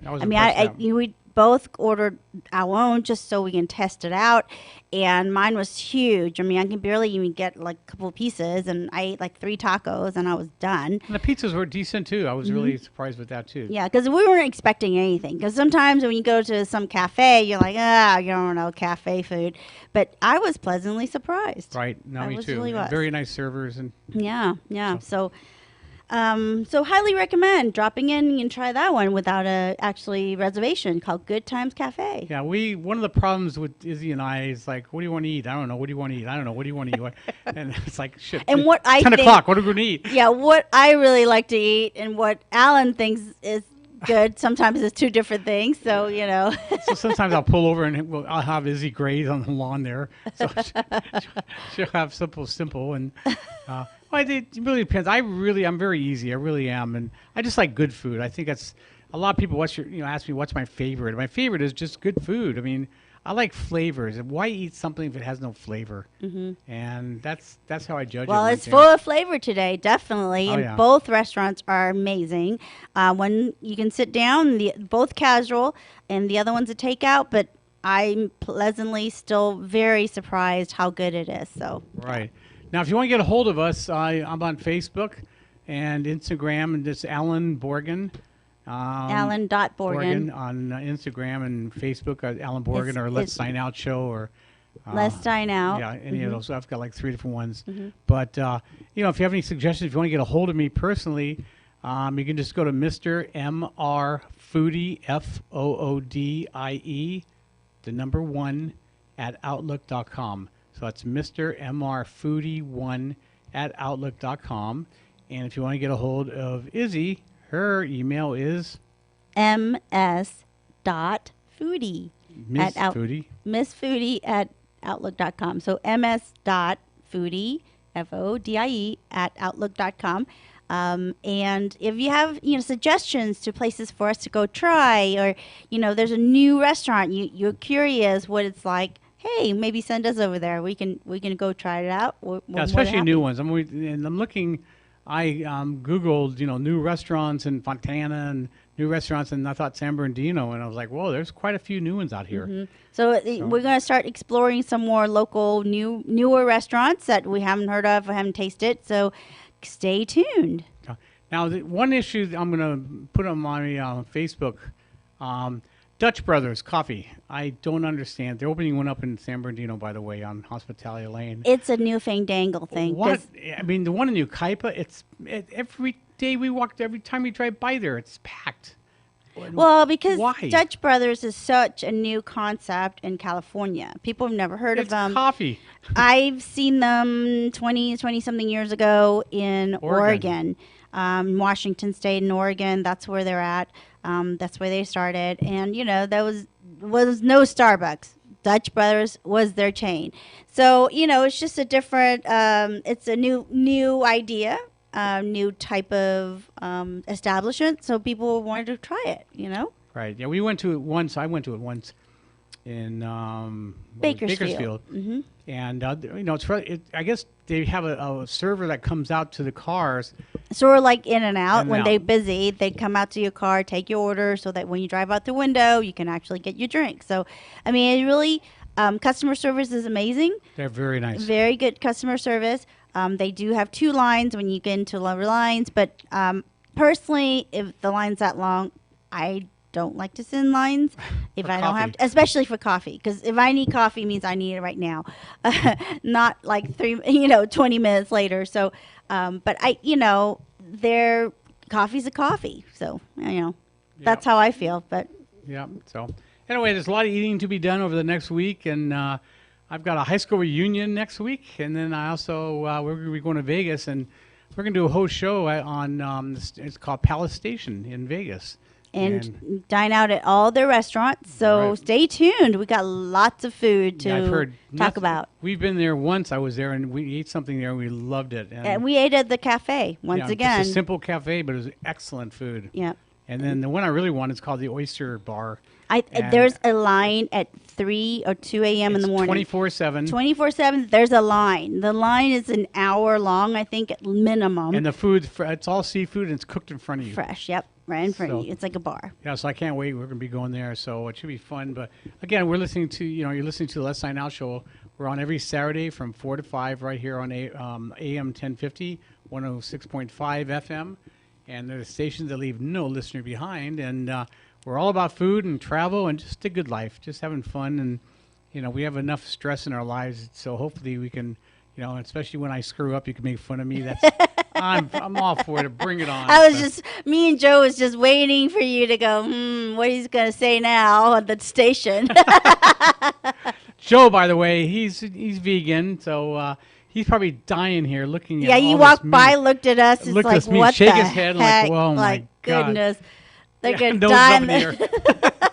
We both ordered our own just so we can test it out, and mine was huge. I mean, I can barely even get like a couple of pieces, and I ate like 3 tacos, and I was done. And the pizzas were decent too. I was really surprised with that too. Yeah, because we weren't expecting anything. Because sometimes when you go to some cafe, you're like, you don't know, cafe food. But I was pleasantly surprised. Right. No, me too. Really was. Very nice servers and. Yeah. So highly recommend dropping in and try that one without a actually reservation, called Good Times Cafe. Yeah, one of the problems with Izzy and I is like, what do you want to eat? I don't know. What do you want to eat? I don't know. What do you want to eat? And it's like, shit. And 10 o'clock. What are we going to eat? Yeah, what I really like to eat and what Allan thinks is good sometimes it's 2 different things. So, So sometimes I'll pull over and I'll have Izzy graze on the lawn there. So she'll have simple. And it really depends. I'm very easy. I really am. And I just like good food. I think that's a lot of people ask me what's my favorite. My favorite is just good food. I mean, I like flavors. Why eat something if it has no flavor? Mm-hmm. And that's how I judge it. Well, it's full of flavor today, definitely. And both restaurants are amazing. One you can sit down, both casual, and the other one's a takeout. But I'm pleasantly still very surprised how good it is. So right. Now, if you want to get a hold of us, I'm on Facebook and Instagram, and it's Allan Borgen. Allan.Borgen. On Instagram and Facebook, Allan Borgen, or Let's Dine Out Show, or Let's Dine Out. Yeah, any of those. I've got like 3 different ones. Mm-hmm. But if you have any suggestions, if you want to get a hold of me personally, you can just go to Mr. MR Foodie, FOODIE, the number 1 at Outlook.com. So that's Mr. MR Foodie 1 at Outlook.com. And if you want to get a hold of Izzy, her email is ms.foodie Foodie at outlook.com. So ms.foodie, FODIE, at outlook.com. And if you have, suggestions to places for us to go try, or, there's a new restaurant, you're curious what it's like, hey, maybe send us over there. We can go try it out. especially new ones. I'm looking. I Googled, new restaurants in Fontana and new restaurants, and I thought San Bernardino, and I was like, whoa, there's quite a few new ones out here. Mm-hmm. So we're going to start exploring some more local, newer restaurants that we haven't heard of or haven't tasted. So stay tuned. Now, one issue that I'm going to put on my Facebook, Dutch Brothers Coffee. I don't understand. They're opening one up in San Bernardino, by the way, on Hospitality Lane. It's a new fandangle thing. What? I mean, the one in Ukaipa, every day we walk, every time we drive by there, it's packed. Well, because Why? Dutch Brothers is such a new concept in California. People have never heard of them. It's coffee. I've seen them 20-something years ago in Oregon. Washington State and Oregon. That's where they're at. That's where they started. And, there was no Starbucks. Dutch Brothers was their chain. So, it's just a different, it's a new idea, new type of establishment. So people wanted to try it, Right. Yeah, we went to it once. I went to it once in Bakersfield. Mm-hmm. And, it's really, I guess they have a server that comes out to the cars. Sort of like In and Out. When out. they're busy, they come out to your car, take your order, so that when you drive out the window, you can actually get your drink. So, I mean, it really, customer service is amazing. They're very nice. Very good customer service. They do have 2 lines when you get into lower lines. But personally, if the line's that long, I don't like to sit in lines if I don't have to, especially for coffee, because if I need coffee, it means I need it right now, not like 20 minutes later. So, but their coffee's a coffee. So, that's how I feel. But yeah. So anyway, there's a lot of eating to be done over the next week, and I've got a high school reunion next week, and then I also we're going to be going to Vegas, and we're going to do a whole show on it's called Palace Station in Vegas. And dine out at all their restaurants. So Stay tuned. We got lots of food to talk about. We've been there once. I was there, and we ate something there, and we loved it. And we ate at the cafe once again. It's a simple cafe, but it was excellent food. Yeah. And then the one I really want is called the Oyster Bar. There's a line at 3 or 2 a.m. in the morning. 24/7. 24/7. There's a line. The line is an hour long, I think, at minimum. And the food, it's all seafood, and it's cooked in front of you. Fresh, yep. Right in front of you. It's like a bar. Yeah, so I can't wait. We're going to be going there, so it should be fun. But again, we're listening to, you're listening to the Let's Sign Out show. We're on every Saturday from 4 to 5 right here on AM 1050, 106.5 FM. And they're the stations that leave no listener behind. And we're all about food and travel and just a good life, just having fun. And, we have enough stress in our lives, so hopefully we can, especially when I screw up, you can make fun of me. That's I'm all for it. Bring it on. Me and Joe was just waiting for you to go, what he's going to say now on the station. Joe, by the way, he's vegan, so he's probably dying here looking at all this meat. Yeah, he walked by, looked at us, looked like, at me, what shake the his head, heck? like, whoa, my God. Goodness. They're going to Nose die. up in the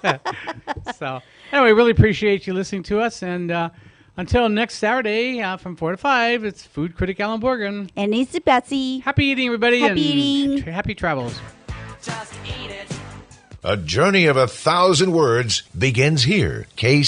air. So, anyway, really appreciate you listening to us, and until next Saturday from 4 to 5, it's food critic Allan Borgen. And Lisa Betsy. Happy eating, everybody. Happy eating. Happy travels. Just eat it. A journey of 1,000 words begins here. KC